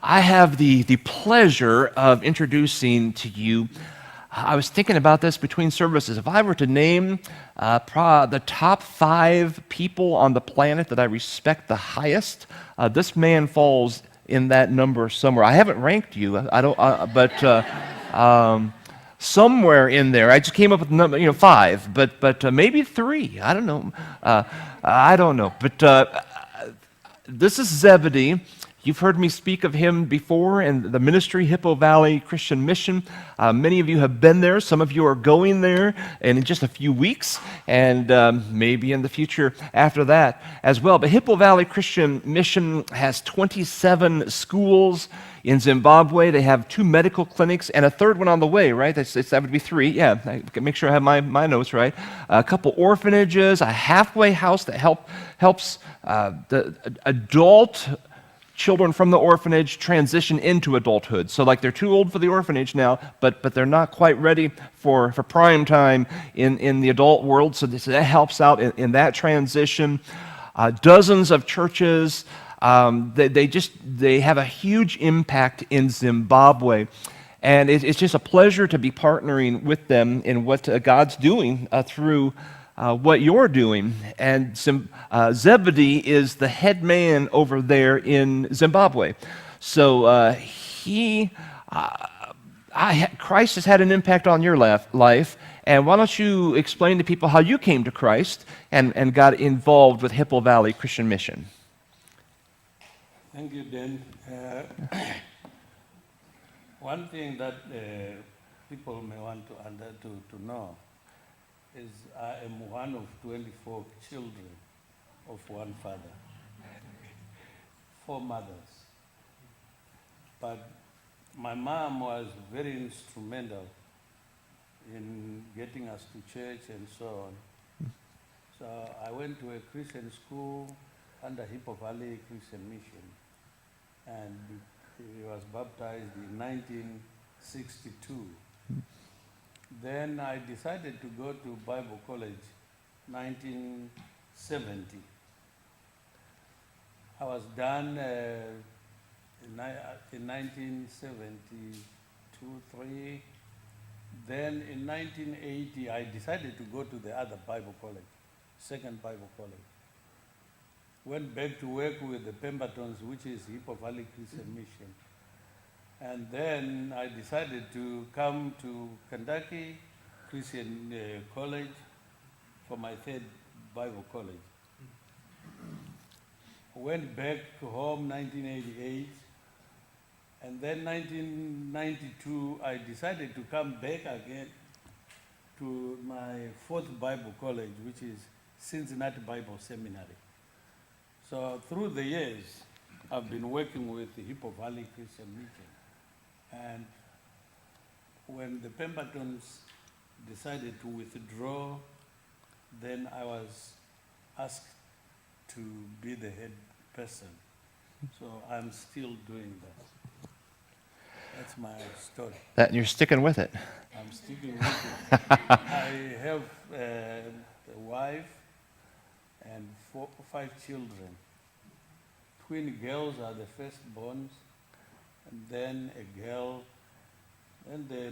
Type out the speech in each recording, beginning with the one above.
I have the pleasure of introducing to you. I was thinking about this between services. If I were to name the top 5 people on the planet that I respect the highest, this man falls in that number somewhere. I haven't ranked you, somewhere in there. I just came up with number, 5, but maybe 3. I don't know. I don't know. But this is Zebedee. You've heard me speak of him before in the ministry, Hippo Valley Christian Mission. Many of you have been there. Some of you are going there in just a few weeks, and maybe in the future after that as well. But Hippo Valley Christian Mission has 27 schools in Zimbabwe. They have 2 medical clinics and a third one on the way, right? That would be 3. Yeah, I can make sure I have my notes right. A couple orphanages, a halfway house that helps the adult children from the orphanage transition into adulthood. So like they're too old for the orphanage now, but they're not quite ready for prime time in the adult world. So that helps out in that transition. Dozens of churches. They have a huge impact in Zimbabwe. And it's just a pleasure to be partnering with them in what God's doing through what you're doing. And Zebedee is the head man over there in Zimbabwe. So Christ has had an impact on your life. And why don't you explain to people how you came to Christ and got involved with Hippo Valley Christian Mission? Thank you, Dan. One thing that people may want to know is I am one of 24 children of one father, 4 mothers. But my mom was very instrumental in getting us to church and so on. So I went to a Christian school under Hippo Valley Christian Mission, and he was baptized in 1962. Then I decided to go to Bible college, 1970. I was done in 1972, 3. Then in 1980, I decided to go to the other Bible college, second Bible college. Went back to work with the Pembertons, which is Hippo Valley Christian Mission. And then I decided to come to Kentucky Christian College for my third Bible college. Went back home 1988, and then 1992 I decided to come back again to my 4th Bible college, which is Cincinnati Bible Seminary. So through the years, I've been working with the Hippo Valley Christian Mission. And when the Pembertons decided to withdraw, then I was asked to be the head person. So I'm still doing that. That's my story. That you're sticking with it. I'm sticking with it. I have a wife and 5 children. Twin girls are the firstborns, and then a girl, and the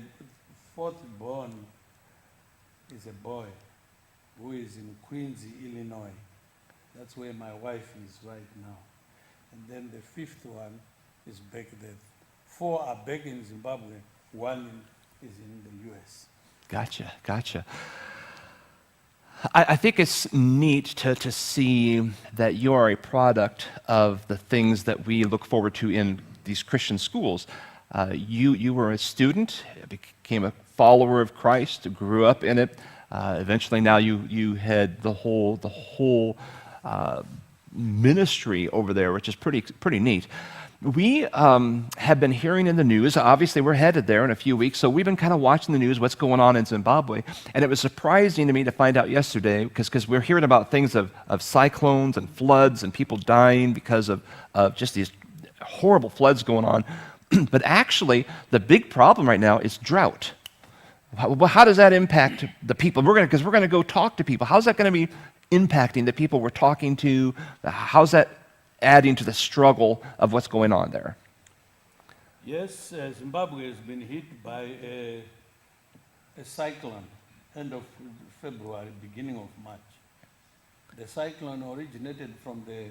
4th born is a boy who is in Quincy, Illinois. That's where my wife is right now. And then the 5th one is back there. 4 are back in Zimbabwe, 1 is in the US. Gotcha. I think it's neat to see that you are a product of the things that we look forward to in these Christian schools. You were a student, became a follower of Christ, grew up in it. Eventually now you had the whole ministry over there, which is pretty neat. We have been hearing in the news, obviously we're headed there in a few weeks, so we've been kind of watching the news, what's going on in Zimbabwe, and it was surprising to me to find out yesterday, because we're hearing about things of cyclones and floods and people dying because of just these horrible floods going on, but actually the big problem right now is drought. How does that impact the people? Because we're going to go talk to people. How's that going to be impacting the people we're talking to? How's that adding to the struggle of what's going on there? Yes, Zimbabwe has been hit by a cyclone, end of February, beginning of March. The cyclone originated from the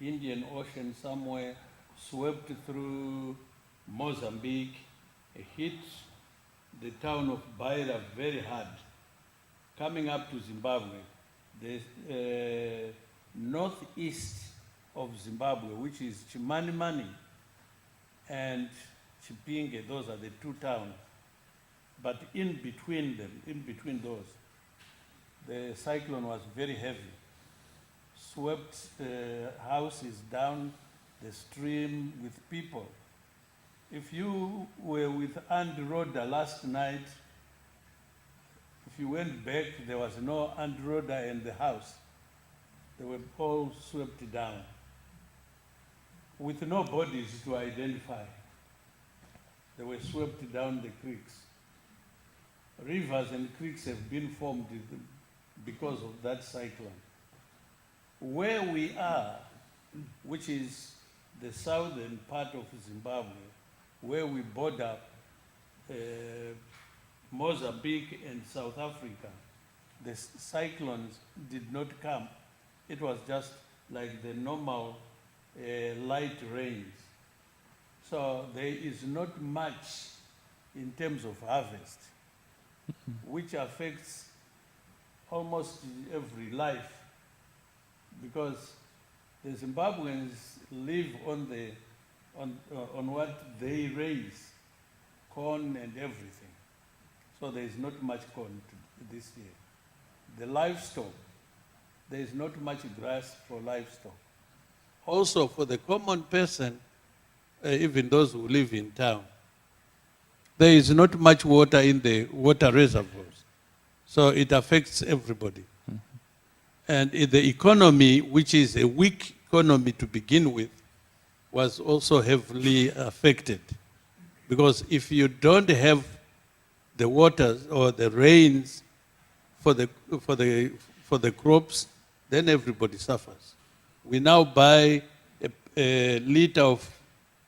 Indian Ocean somewhere, swept through Mozambique, hit the town of Beira very hard. Coming up to Zimbabwe, the northeast of Zimbabwe, which is Chimanimani and Chipinge, those are the two towns. But in between them, in between those, the cyclone was very heavy. Swept houses down the stream with people. If you were with Andy Roda last night, if you went back, there was no Andy Roda in the house. They were all swept down with no bodies to identify. They were swept down the creeks. Rivers and creeks have been formed because of that cyclone. Where we are, which is the southern part of Zimbabwe, where we border Mozambique and South Africa, the cyclones did not come. It was just like the normal light rains. So there is not much in terms of harvest, which affects almost every life, because the Zimbabweans live on what they raise, corn and everything. So there is not much corn this year. The livestock, there is not much grass for livestock. Also for the common person, even those who live in town, there is not much water in the water reservoirs. So it affects everybody. And the economy, which is a weak economy to begin with, was also heavily affected. Because if you don't have the waters or the rains for the crops, then everybody suffers. We now buy a liter of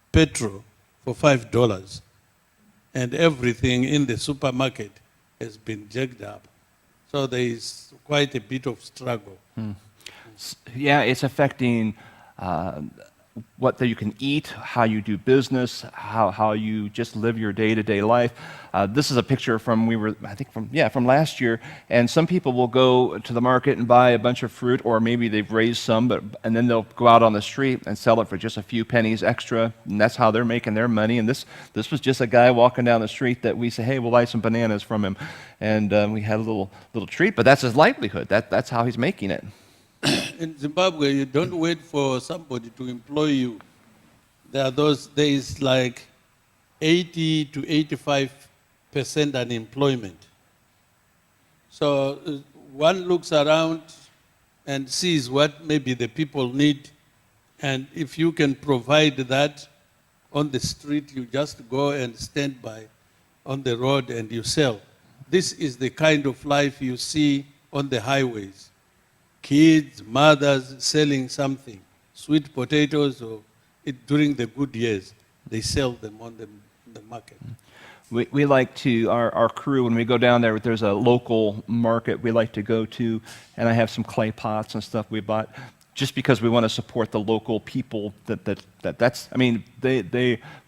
petrol for $5, and everything in the supermarket has been jacked up. So there is quite a bit of struggle. Yeah, it's affecting what you can eat, how you do business, how you just live your day-to-day life. This is a picture from from last year, and some people will go to the market and buy a bunch of fruit, or maybe they've raised some, and then they'll go out on the street and sell it for just a few pennies extra, and that's how they're making their money. And this was just a guy walking down the street that we say, hey, we'll buy some bananas from him, and we had a little treat, but that's his livelihood. That's how he's making it. In Zimbabwe, you don't wait for somebody to employ you. There is like 80 to 85% unemployment. So one looks around and sees what maybe the people need, and if you can provide that on the street, you just go and stand by on the road and you sell. This is the kind of life you see on the highways. Kids, mothers selling something, sweet potatoes, or during the good years, they sell them on the market. We like to, our crew, when we go down there's a local market we like to go to, and I have some clay pots and stuff we bought, just because we want to support the local people. We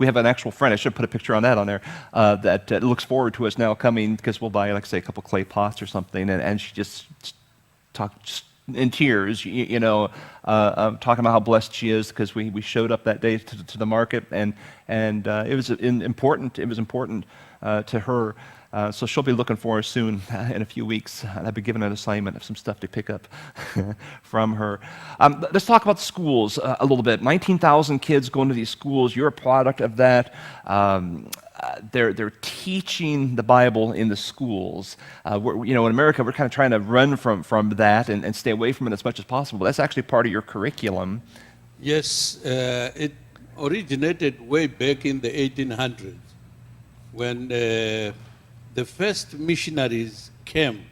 have an actual friend, I should put a picture on there, that looks forward to us now coming, because we'll buy, like say, a couple clay pots or something, and she just talked in tears, talking about how blessed she is, because we showed up that day to the market, and it was important. It was important to her. So she'll be looking for us soon in a few weeks. And I've been given an assignment of some stuff to pick up from her. Let's talk about schools a little bit. 19,000 kids going to these schools. You're a product of that. They're teaching the Bible in the schools. In America, we're kind of trying to run from that and stay away from it as much as possible. That's actually part of your curriculum. Yes, it originated way back in the 1800s when the first missionaries came,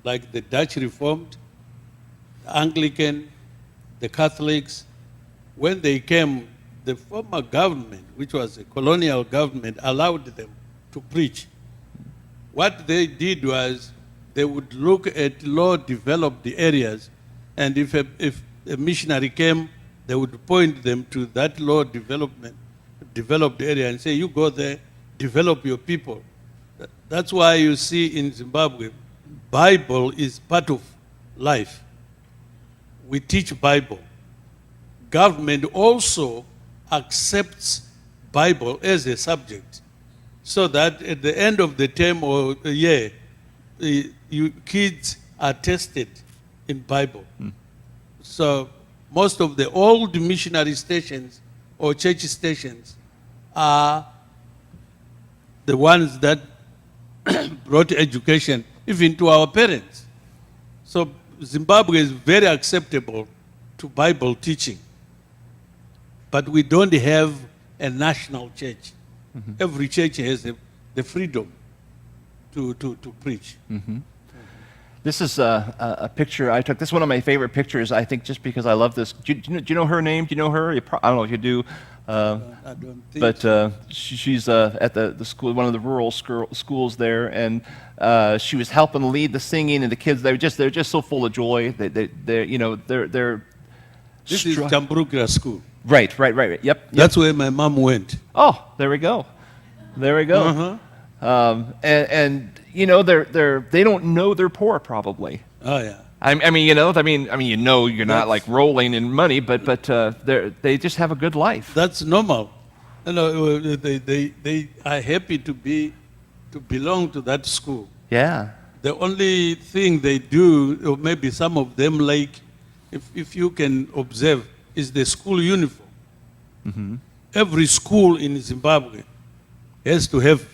like the Dutch Reformed, the Anglican, the Catholics. When they came, the former government, which was a colonial government, allowed them to preach. What they did was they would look at low-developed areas, and if a missionary came, they would point them to that developed area and say, you go there, develop your people. That's why you see in Zimbabwe, Bible is part of life. We teach Bible. Government also accepts Bible as a subject, so that at the end of the term or the year, you kids are tested in Bible. So most of the old missionary stations or church stations are the ones that brought education even to our parents. So Zimbabwe is very acceptable to Bible teaching. But we don't have a national church. Every church has the freedom to preach. This is a picture I took. This is one of my favorite pictures, I think, just because I love this. Do you know her name? Do you know her? I don't know if you do. I don't think But so. she's at the school, one of the rural schools there, and she was helping lead the singing, and the kids they're just so full of joy. They're This is Tamburukira School. right. Yep. That's where my mom went. Oh, there we go. And they don't know they're poor probably. Oh, yeah. I mean you're not like rolling in money, but they just have a good life. That's normal. They are happy to belong to that school. Yeah. The only thing they do, or maybe some of them like, if you can observe, is the school uniform. Every school in Zimbabwe has to have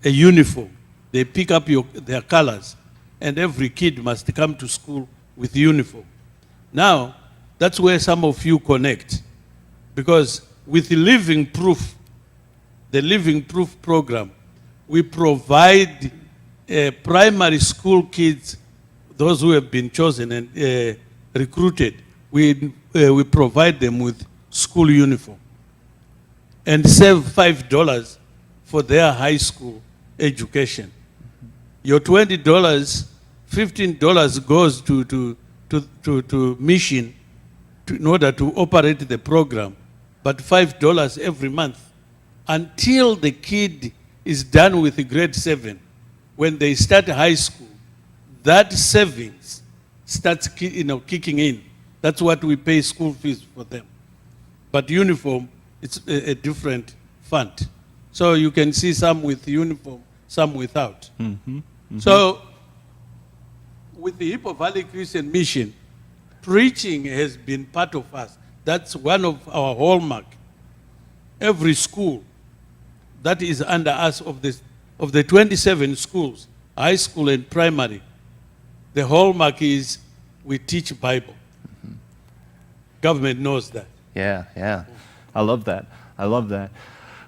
a uniform. They pick up their colors, and every kid must come to school with uniform. Now, that's where some of you connect, because with the Living Proof program, we provide primary school kids, those who have been chosen and recruited, we provide them with school uniform and save $5 for their high school education. Your $20, $15 goes to mission in order to operate the program, but $5 every month until the kid is done with grade 7. When they start high school, that savings starts kicking in. That's what we pay school fees for them. But uniform, it's a different fund. So you can see some with uniform, some without. So with the Hippo Valley Christian Mission, preaching has been part of us. That's one of our hallmark. Every school that is under us of the 27 schools, high school and primary, the hallmark is we teach Bible. Government knows that. Yeah. I love that.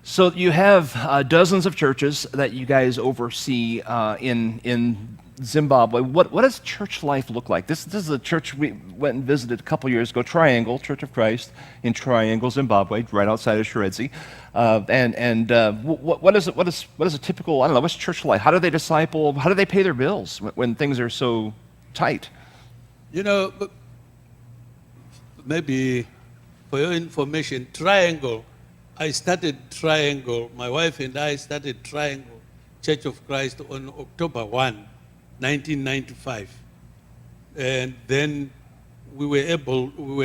So you have dozens of churches that you guys oversee in Zimbabwe. What does church life look like? This is a church we went and visited a couple years ago, Triangle Church of Christ in Triangle, Zimbabwe, right outside of Shredzi. What is a typical, what's church life? How do they disciple? How do they pay their bills when things are so tight? Maybe for your information, Triangle, I started Triangle, my wife and I started Triangle Church of Christ on October 1, 1995. And then we were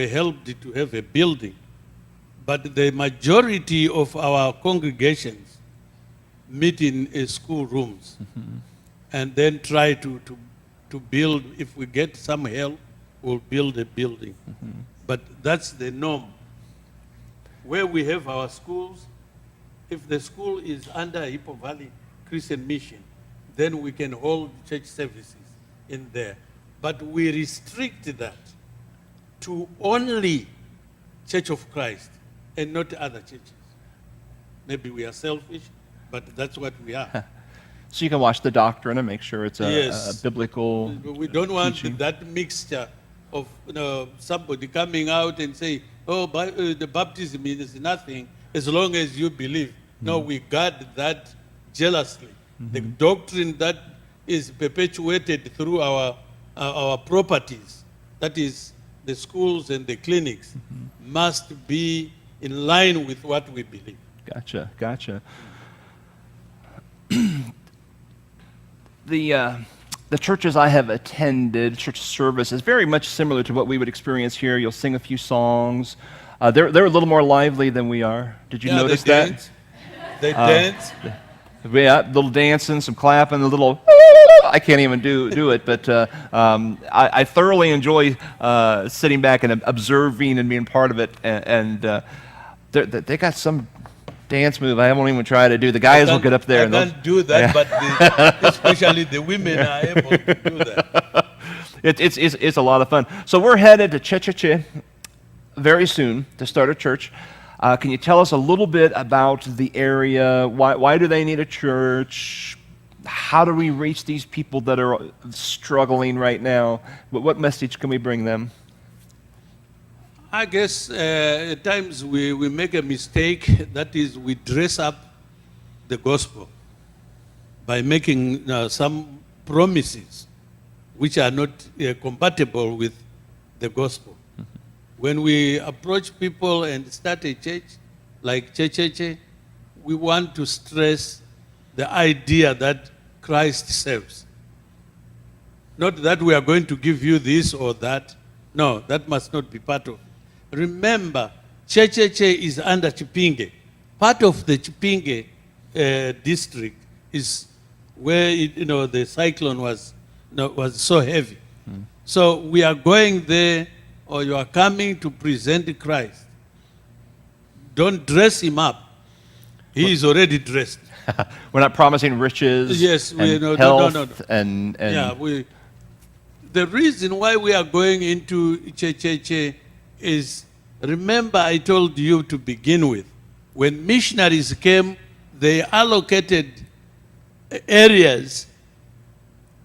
helped to have a building. But the majority of our congregations meet in school rooms and then try to build. If we get some help, we'll build a building. But that's the norm. Where we have our schools, if the school is under Hippo Valley Christian Mission, then we can hold church services in there. But we restrict that to only Church of Christ and not other churches. Maybe we are selfish, but that's what we are. So you can watch the doctrine and make sure it's Yes. a biblical We don't want teaching. that mixture of somebody coming out and say, oh, the baptism means nothing as long as you believe. No, we guard that jealously. The doctrine that is perpetuated through our properties, that is the schools and the clinics, must be in line with what we believe. Gotcha. The churches I have attended, church service, is very much similar to what we would experience here. You'll sing a few songs. They're a little more lively than we are. Did you notice they that? dance. They dance. Yeah, little dancing, some clapping, a little. I can't even do it, but I thoroughly enjoy sitting back and observing and being part of it. And they got some dance move I won't even try to do. The guys will get up there. I can't do that, but especially the women are able to do that. It's a lot of fun. So we're headed to Checheche very soon to start a church. Can you tell us a little bit about the area? Why do they need a church? How do we reach these people that are struggling right now? What message can we bring them? I guess at times we make a mistake, that is we dress up the gospel by making some promises which are not compatible with the gospel. When we approach people and start a church like Checheche, we want to stress the idea that Christ saves. Not that we are going to give you this or that. No, that must not be part of it. Remember, Checheche is under Chipinge. Part of the Chipinge district is where the cyclone was so heavy. So we are going there, or you are coming to present Christ. Don't dress him up. He is already dressed. We're not promising riches. Yes, and health. No. And yeah, the reason why we are going into Checheche is, remember I told you to begin with, when missionaries came, they allocated areas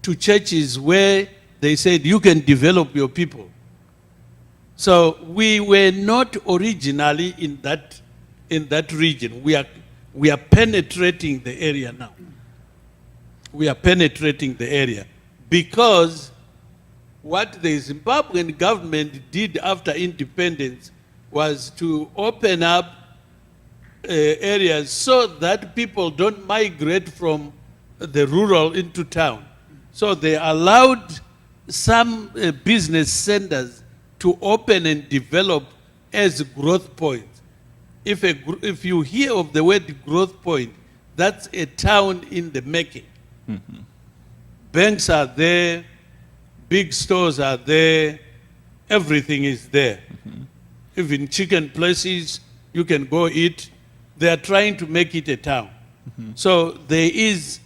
to churches where they said you can develop your people. So we were not originally in that region. We are penetrating the area now. We are penetrating the area because what the Zimbabwean government did after independence was to open up areas so that people don't migrate from the rural into town. So they allowed some business centers to open and develop as growth points. If you hear of the word growth point, that's a town in the making. Banks are there, big stores are there, everything is there. Even chicken places, you can go eat. They are trying to make it a town. So there is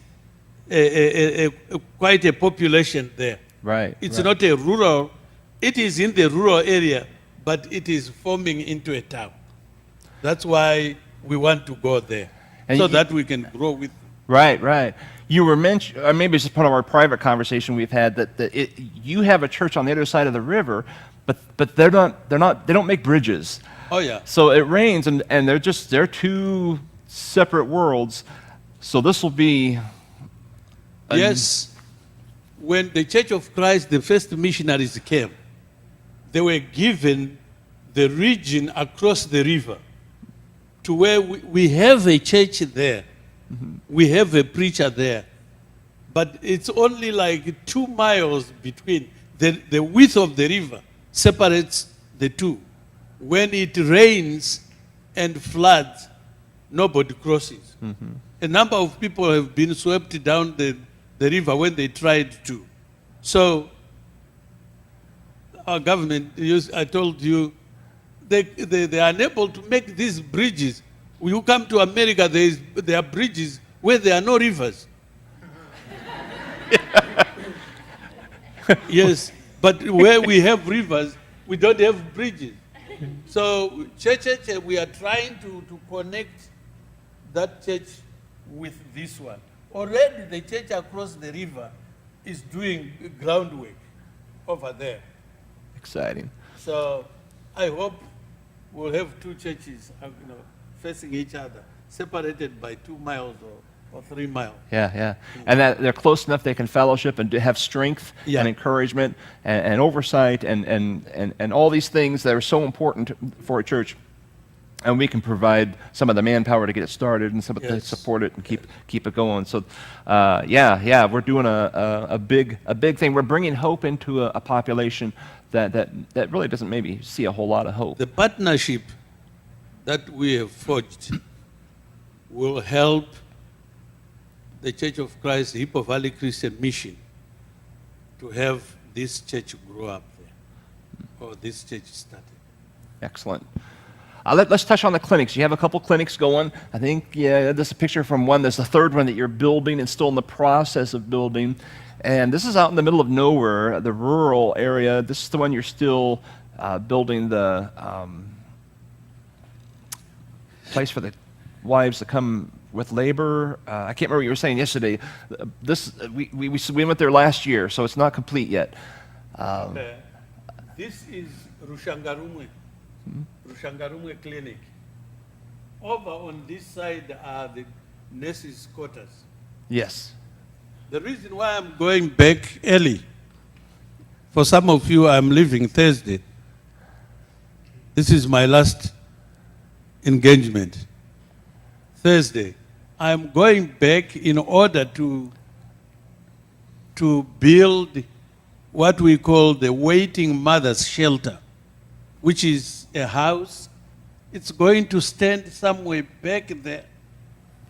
quite a population there. Right. It's not a rural, it is in the rural area, but it is forming into a town. That's why we want to go there, so that we can grow with. Right. You were mentioning, or maybe it's just part of our private conversation we've had, that you have a church on the other side of the river, but they don't make bridges. Oh yeah. So it rains, and they're two separate worlds. So this will be. Yes. When the Church of Christ, the first missionaries came, they were given the region across the river to where we have a church there. We have a preacher there. But it's only like 2 miles between. The width of the river separates the two. When it rains and floods, nobody crosses. A number of people have been swept down the river when they tried to. So our government, I told you, they are unable to make these bridges. When you come to America, there are bridges where there are no rivers. Yes, but where we have rivers, we don't have bridges. So church, we are trying to connect that church with this one. Already the church across the river is doing groundwork over there. Exciting. So I hope we'll have two churches, facing each other, separated by 2 miles or 3 miles. Yeah, yeah. And that they're close enough they can fellowship and to have strength Yeah. and encouragement and oversight and all these things that are so important for a church. And we can provide some of the manpower to get it started and some of to Yes. support it and keep it going. So, yeah, we're doing a big thing. We're bringing hope into a population that really doesn't maybe see a whole lot of hope. The partnership that we have forged will help the Church of Christ, Hippo Valley Christian Mission, to have this church grow up there, or this church started. Excellent. Let's touch on the clinics. You have a couple clinics going. I think, yeah, this is a picture from one. There's a third one that you're building and still in the process of building. And this is out in the middle of nowhere, the rural area. This is the one you're still building the place for the wives to come with labor. I can't remember what you were saying yesterday. We went there last year, so it's not complete yet. This is Rushangarumwe Clinic. Over on this side are the nurses' quarters. Yes. The reason why I'm going back early, for some of you, I'm leaving Thursday. This is my last engagement. Thursday. I'm going back in order to build what we call the waiting mother's shelter, which is a house. It's going to stand somewhere back there,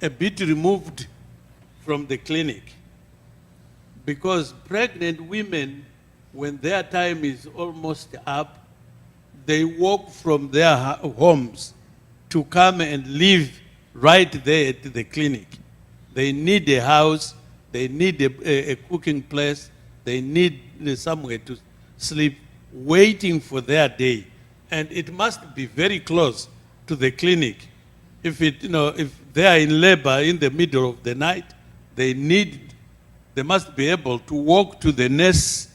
a bit removed from the clinic. Because pregnant women, when their time is almost up, they walk from their homes to come and live right there at the clinic. They need a house, they need a cooking place, they need somewhere to sleep, waiting for their day. And it must be very close to the clinic. If they are in labor in the middle of the night, they must be able to walk to the nurse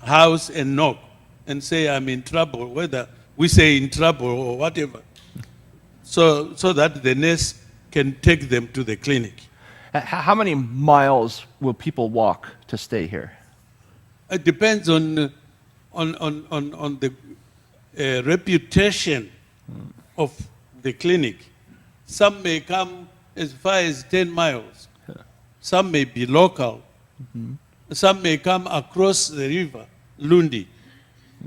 house and knock and say, I'm in trouble, whether we say in trouble or whatever, so that the nurse can take them to the clinic. How many miles will people walk to stay here? It depends on the reputation of the clinic. Some may come as far as 10 miles. Some may be local. Some may come across the river, Lundi.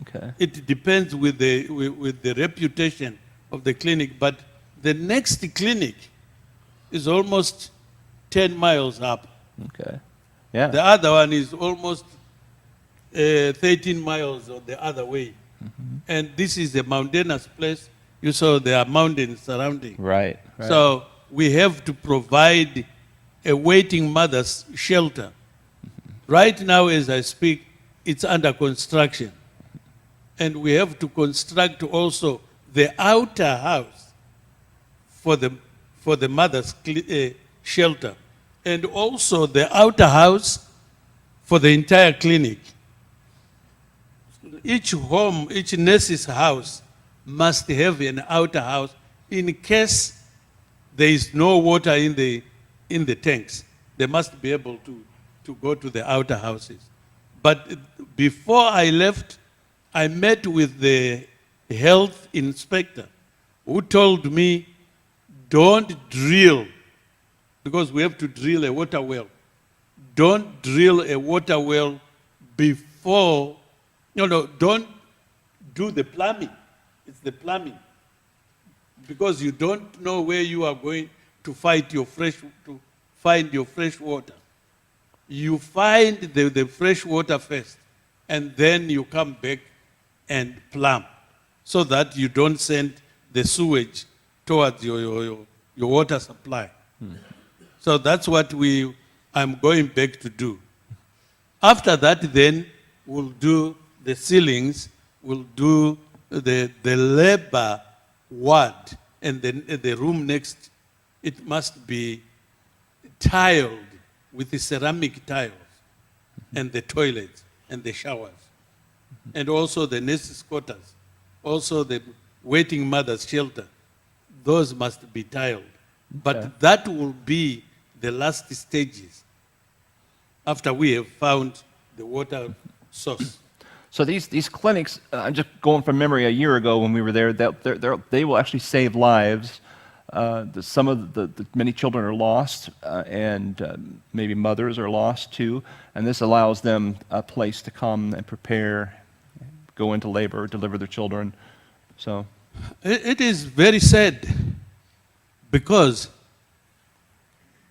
Okay. It depends with the reputation of the clinic. But the next clinic is almost 10 miles up. Okay. Yeah. The other one is almost 13 miles on the other way. And this is a mountainous place. You saw there are mountains surrounding. Right. So we have to provide a waiting mother's shelter. Right now, as I speak, it's under construction. And we have to construct also the outer house for the mother's shelter. And also the outer house for the entire clinic. Each home, each nurse's house must have an outer house in case there is no water in the tanks. They must be able to go to the outer houses. But before I left, I met with the health inspector who told me, don't drill, because we have to drill a water well. Don't drill a water well before, don't do the plumbing. It's the plumbing. Because you don't know where you are going to find your fresh water. You find the fresh water first, and then you come back and plumb, so that you don't send the sewage towards your water supply. So that's what I'm going back to do. After that, then, we'll do the ceilings, we'll do the labor ward, and then the room next, it must be tiled with the ceramic tiles, and the toilets, and the showers, and also the nurses' quarters, also the waiting mothers shelter. Those must be tiled. But Okay. that will be the last stages after we have found the water source. So these clinics, I'm just going from memory, a year ago when we were there, they will actually save lives. Some of the many children are lost, and maybe mothers are lost too. And this allows them a place to come and prepare, go into labor, deliver their children. So, It is very sad because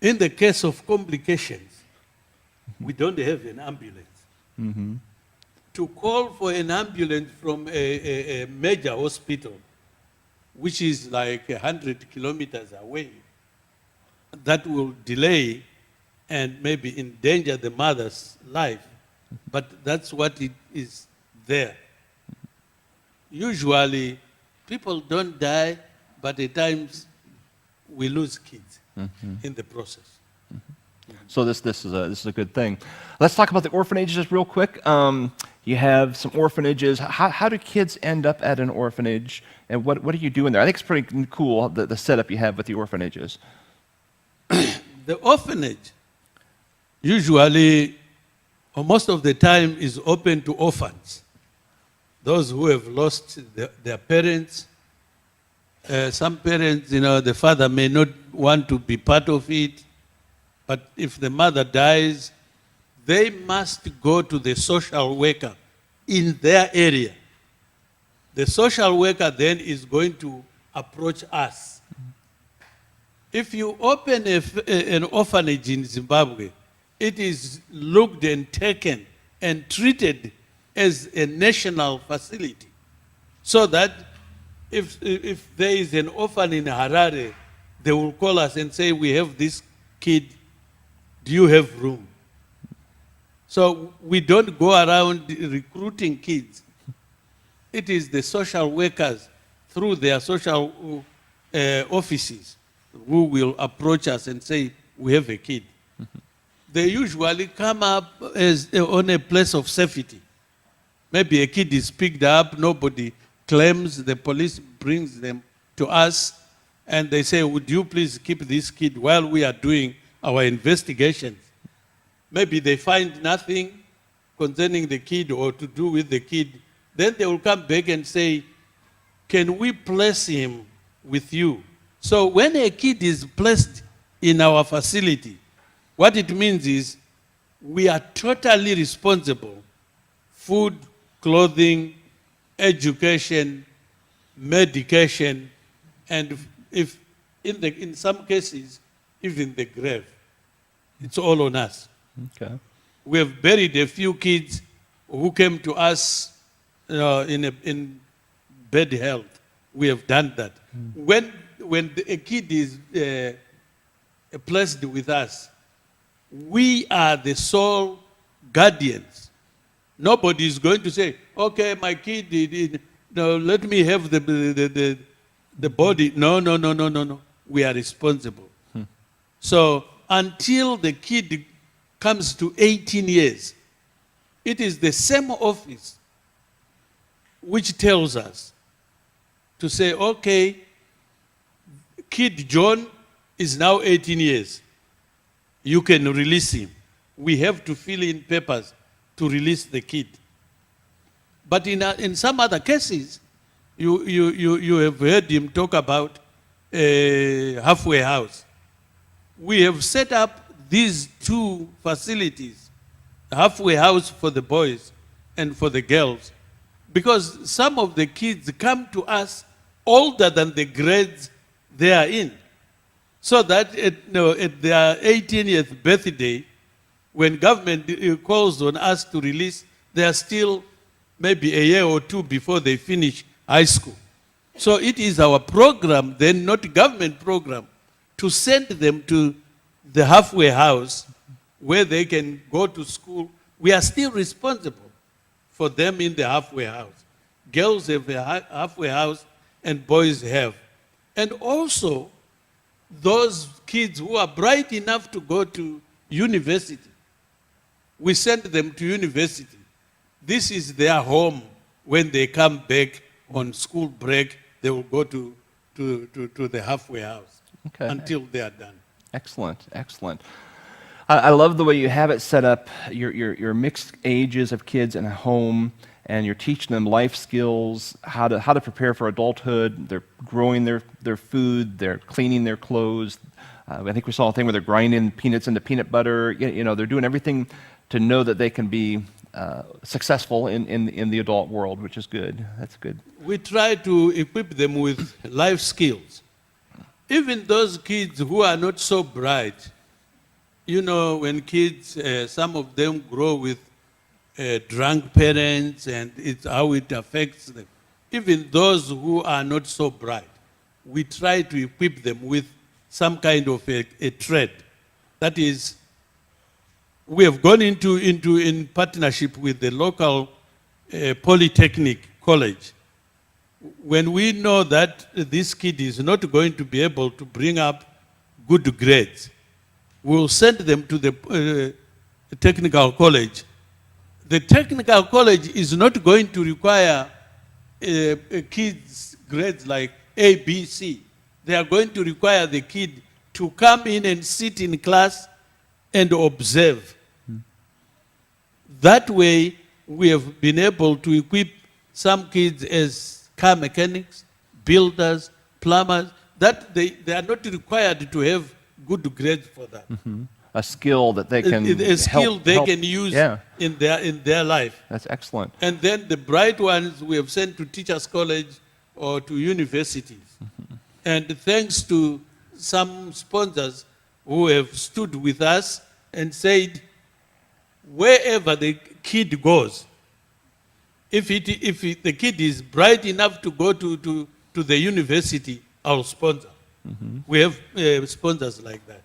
in the case of complications, we don't have an ambulance. mm-hmm. To call for an ambulance from a major hospital, which is like 100 kilometers away, that will delay and maybe endanger the mother's life. But that's what it is there. Usually, people don't die, but at times we lose kids in the process. So this is a good thing. Let's talk about the orphanages real quick. You have some orphanages. How do kids end up at an orphanage, and what are you doing there? I think it's pretty cool, the setup you have with the orphanages. The orphanage usually, or most of the time, is open to orphans, those who have lost their parents. Some parents, the father may not want to be part of it, but if the mother dies, they must go to the social worker in their area. The social worker then is going to approach us. If you open an orphanage in Zimbabwe, it is looked and taken and treated as a national facility, so that if there is an orphan in Harare, they will call us and say, we have this kid, do you have room? So we don't go around recruiting kids. It is the social workers through their social offices who will approach us and say, we have a kid. They usually come up on a place of safety. Maybe a kid is picked up, nobody claims, the police brings them to us, and they say, would you please keep this kid while we are doing our investigations? Maybe they find nothing concerning the kid or to do with the kid. Then they will come back and say, can we place him with you? So when a kid is placed in our facility, what it means is we are totally responsible. Food, clothing, education, medication, and if in some cases, even the grave. It's all on us. Okay. We have buried a few kids who came to us in bad health. We have done that. When a kid is placed with us, we are the sole guardians. Nobody is going to say, okay, my kid, let me have the body. No. We are responsible. So until the kid comes to 18 years, it is the same office which tells us to say, okay, kid John is now 18 years. You can release him. We have to fill in papers to release the kid. But in some other cases, you have heard him talk about a halfway house. We have set up these two facilities, a halfway house for the boys and for the girls, because some of the kids come to us older than the grades they are in. So that at their 18th birthday, when government calls on us to release, they are still maybe a year or two before they finish high school. So it is our program, then not government program, to send them to the halfway house where they can go to school. We are still responsible for them in the halfway house. Girls have a halfway house and boys have. And also, those kids who are bright enough to go to university, we send them to university. This is their home when they come back on school break. they will go to the halfway house Okay. until they are done. Excellent, excellent. I love the way you have it set up. Your mixed ages of kids in a home, and you're teaching them life skills, how to prepare for adulthood. They're growing their food. They're cleaning their clothes. I think we saw a thing where they're grinding peanuts into peanut butter. You know, they're doing everything to know that they can be successful in the adult world, which is good. That's good. We try to equip them with life skills. Even those kids who are not so bright, you know, when kids, some of them grow with drunk parents and it's how it affects them. Even those who are not so bright, we try to equip them with some kind of a trade. That is, we have gone in partnership with the local polytechnic college. When we know that this kid is not going to be able to bring up good grades, we'll send them to the technical college. The technical college is not going to require kids' grades like A, B, C. They are going to require the kid to come in and sit in class and observe. That way, we have been able to equip some kids as car mechanics, builders, plumbers, that they are not required to have good grades for that. A skill that they can A skill help, they help- can use Yeah, in their life. that's excellent. And then the bright ones we have sent to teachers' college or to universities. And thanks to some sponsors who have stood with us and said, wherever the kid goes, if the kid is bright enough to go to the university, I'll sponsor. We have sponsors like that.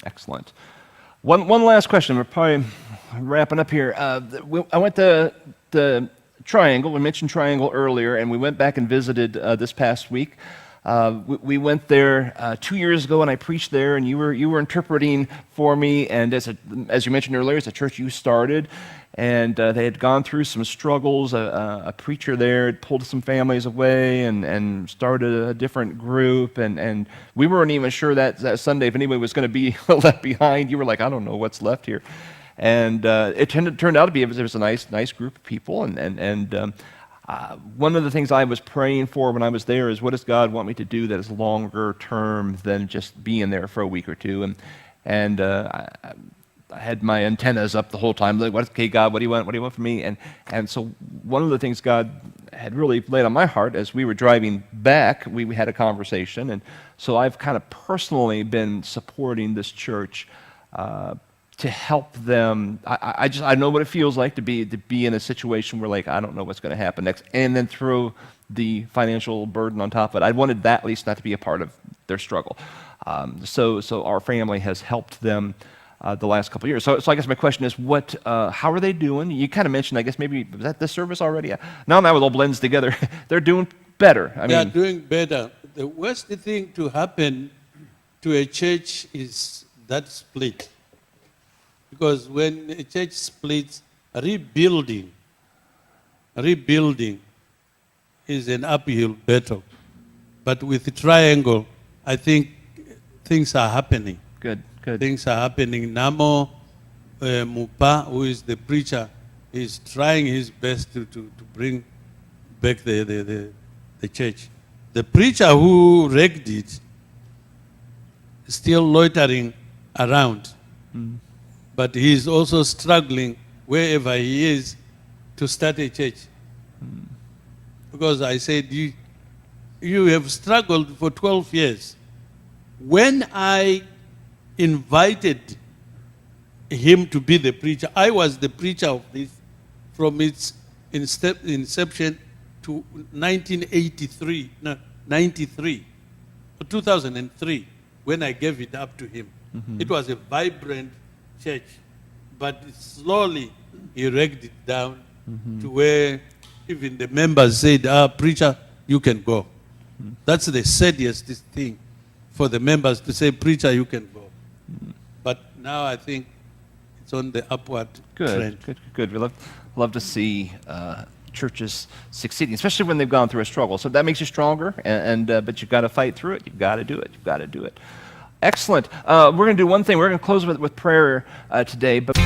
Excellent. One last question. We're probably wrapping up here. I went to the Triangle. We mentioned Triangle earlier, and we went back and visited this past week. We went there 2 years ago, and I preached there, and you were interpreting for me. And as you mentioned earlier, it's a church you started, and they had gone through some struggles. A preacher there had pulled some families away and started a different group, and we weren't even sure that Sunday if anybody was going to be left behind. You were like, I don't know what's left here, and it turned out to be it was a nice group of people, and one of the things I was praying for when I was there is, what does God want me to do that is longer term than just being there for a week or two? And I had my antennas up the whole time, like, okay, God, what do you want? What do you want from me? And so one of the things God had really laid on my heart as we were driving back, we had a conversation, and so I've kind of personally been supporting this church to help them. I know what it feels like to be in a situation where, like, I don't know what's going to happen next, and then throw the financial burden on top of it. I wanted that at least not to be a part of their struggle. So our family has helped them the last couple of years. So I guess my question is, how are they doing? You kind of mentioned, I guess maybe, was that this service already? Now it all blends together. They're doing better. They are doing better. The worst thing to happen to a church is that split. Because when a church splits, rebuilding is an uphill battle. But with the Triangle, I think things are happening. Good. Things are happening. Namo Mupa, who is the preacher, is trying his best to bring back the church. The preacher who wrecked it is still loitering around. But he is also struggling wherever he is to start a church. Because I said, you have struggled for 12 years. When I invited him to be the preacher, I was the preacher of this from its inception to 1983, no, 93, or 2003, when I gave it up to him. It was a vibrant church, but slowly he dragged it down to where even the members said, preacher, you can go. That's the saddest thing for the members to say, preacher, you can go. But now I think it's on the upward trend. Good. We love to see churches succeeding, especially when they've gone through a struggle. So that makes you stronger, but you've got to fight through it. You've got to do it. You've got to do it. Excellent. We're going to do one thing. We're going to close with prayer today. But